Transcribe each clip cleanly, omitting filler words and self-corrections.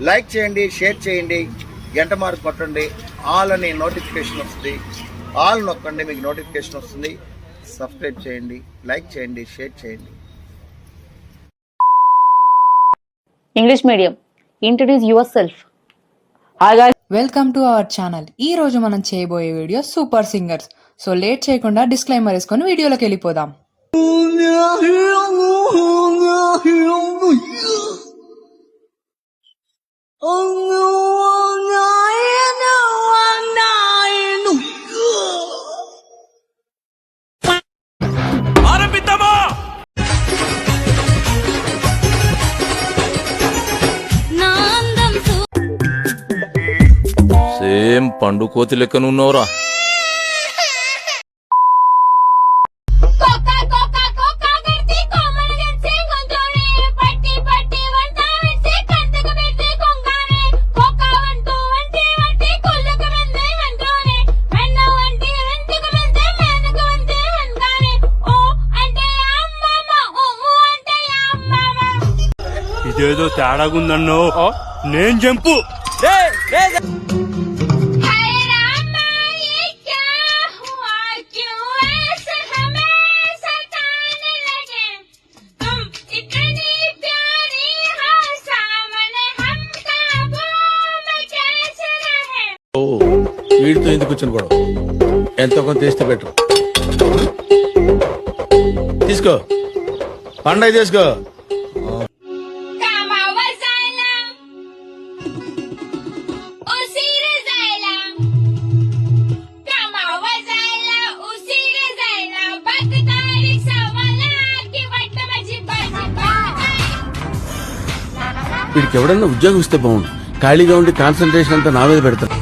Like చేయండి, share చేయండి, గంట మార్క్ కొట్టండి, ఆల్ అని నోటిఫికేషన్ వస్తుంది. ఆల్ నొక్కండి, మీకు నోటిఫికేషన్ వస్తుంది. సబ్స్క్రైబ్ చేయండి, లైక్ చేయండి, షేర్ చేయండి. English medium, introduce your self. Hi guys, welcome to our channel. ఈ రోజు మనం చేయబోయే video super singers. So late చేయకుండా డిస్క్లైమర్ వేసుకొని వీడియోలోకి వెళ్ళిపోదాం. సేమ్ పండు కోతి లెక్కనున్నోరా. ఇదేదో తేడాగుందన్నో నేను జంపు. వీడితో ఎందుకు వచ్చిన గొడవ? ఎంతో కొంత తీస్తే బెటర్. తీసుకో, పండగ తీసుకో. వీడికి ఎవడన్నా ఉద్యోగం ఇస్తే బాగుండు. ఖాళీగా ఉండి కాన్సన్ట్రేషన్ అంతా నా మీద పెడతాను.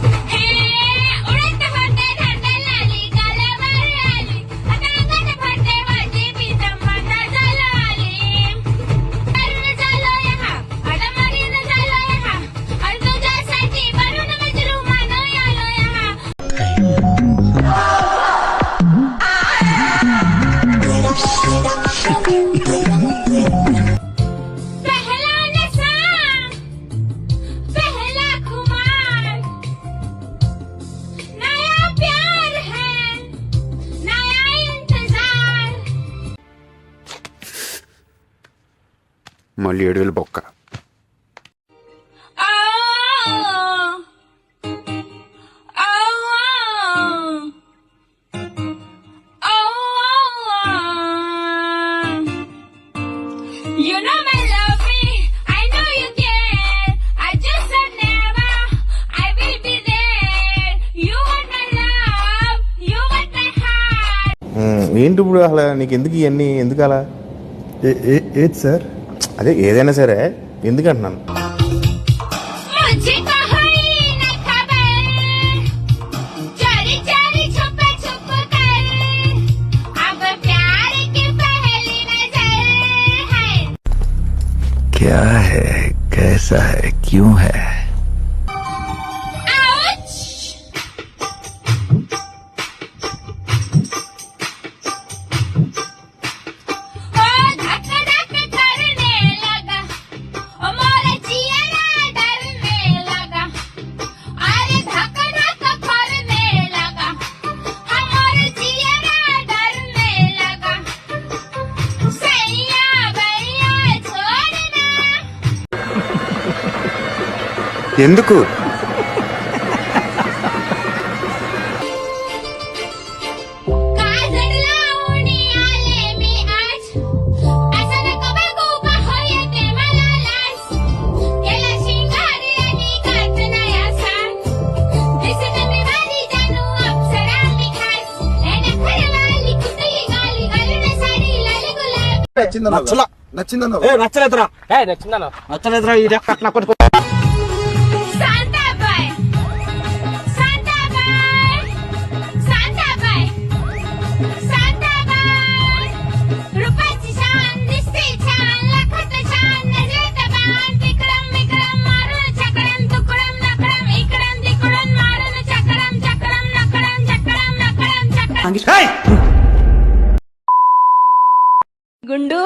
మళ్ళీ 7,000 బొక్క. ఏంటి ఇప్పుడు అసలు నీకు ఎందుకు ఇవన్నీ? ఎందుకు అలా? ఏది సార్? అదే ఏదైనా సరే ఎందుకంటున్నాను. क्या है, कैसा है, क्यों है? ఎందుకు? నచ్చలేదురా గుండు,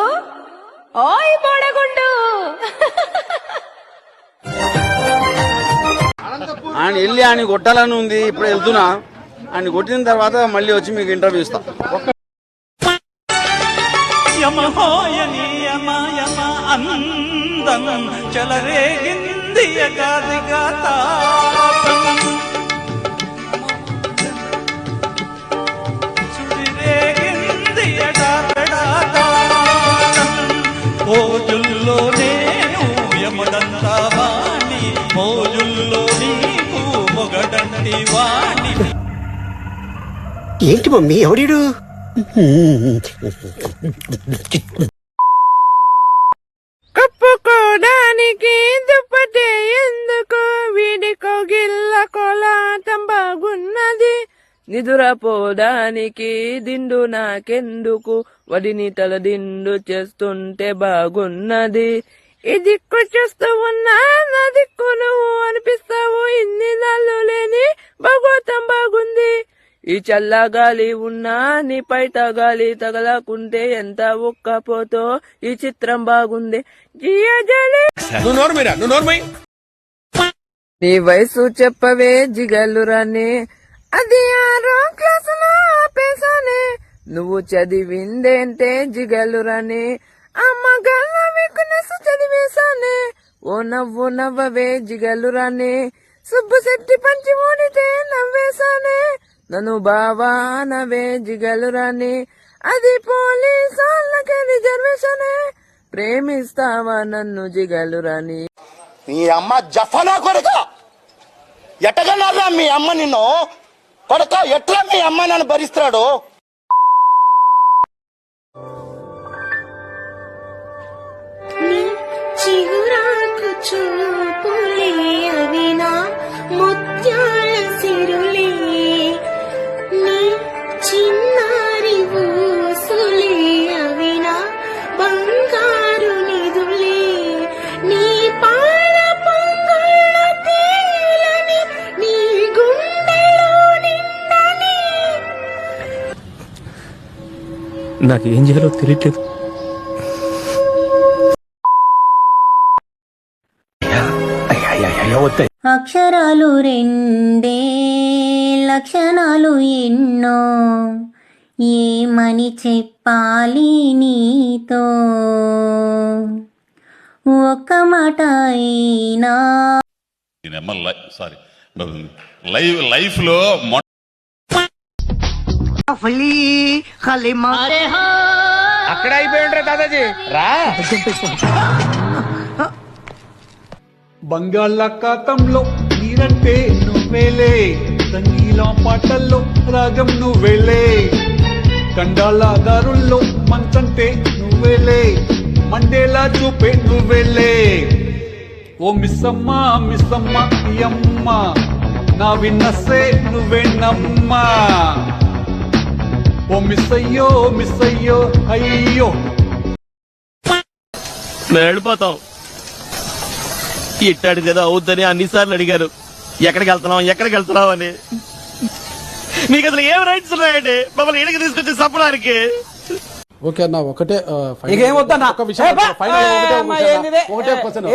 ఓయ్ బోడగుండు. ఆయన వెళ్ళి ఆయన కొట్టాలని ఉంది. ఇప్పుడు వెళ్తున్నా, ఆయన కొట్టిన తర్వాత మళ్ళీ వచ్చి మీకు ఇంటర్వ్యూ ఇస్తా. అందం చెలరేగింది ఎగాదిగా సుడిరేగింది మోజుల్లో నేను యమదంతా వాణి, మోజుల్లో నీకు మొగడంటి వాణి. ఏంటి మమ్మీ ఎవడీడు? కప్పుకోడానికి దుప్పటే ఎందుకు, వీడికో గిల్ల కోలాటం బాగున్నది. నిదురపోదానికి దిండు నాకెందుకు, వడిని తల దిండు చేస్తుంటే బాగున్నది. ఈ దిక్కు చూస్తూ ఉన్నా నా దిక్కు నువ్వు అనిపిస్తావు, ఇన్ని నాళ్ళు లేని భగవతం బాగుంది. ఈ చల్లగాలి ఉన్నా నీ పైట గాలి తగలకుంటే ఎంత ఒక్కపోతో ఈ చిత్రం బాగుంది. జియజలి నీ వయసు చెప్పవే జిగలురాని, అది 6వ క్లాసులో ఆపేశానే. నువ్వు చదివిందేంటే జిగలురాని, అమ్మ గల్ల వీక్నెస్ చదివేశానే. ఓ నవ్వు నవ్వవే జిగలురాని, సుబ్బు శెట్టి పంచి ఊడితే నవ్వేశానే. నన్ను బావా నవే జిగలురాని, అది పోలీసు వాళ్ళకి రిజర్వేషనే. ప్రేమిస్తావా నన్ను జిగలురాని? నీ అమ్మ జఫనా కొడుక, ఎట్టగలరా మీ అమ్మ నిన్ను కొడుక, ఎట్లా మీ అమ్మ నన్ను భరిస్తాడు? చిగురాకు చూపులే అవినా ముత్యాల సిరులే, నీ చిన్నారి ఊసులే అవినా బంగారు నిధులే, నీ పాల పొంగుళ్ళ తేలని నీ గుండెలో నిండని. నాకేం చేయాలో తెలియట్లేదు. అక్షరాలు రెండే లక్షణాలు ఎన్నో, ఏమని చెప్పాలి నీతో, ఒక్క మాట అయినా. సారీ లైఫ్ లో అక్కడ అయిపోయిండ్రా దాదాజీ రా. బంగాళాఖాతంలో నీరంటే నువ్వేలే, సంగీలా పాటల్లో రాగం నువ్వేలే, కండాల దారుల్లో మంచంటే నువ్వేలే, మండేలా చూపే నువ్వేలే. ఓ మిస్సమ్మ మిస్సమ్మ అమ్మ, నా విన్నసే నువ్వేనమ్మా. ఓ మిస్ అయ్యో అయ్యో. వెళ్ళిపోతాం. ఇట్టాడు కదా అవుద్దని అన్నిసార్లు అడిగారు, ఎక్కడికి వెళ్తున్నావు అని. మీకు అసలు ఏం రైట్స్ ఉన్నాయండి మమ్మల్ని ఇంటికి తీసుకొచ్చి చంపడానికి? ఓకే అన్న, ఒకటే ఇక ఏమొద్దన్నా? ఒక విషయం, ఫైనల్ ఒకటే క్వశ్చన్.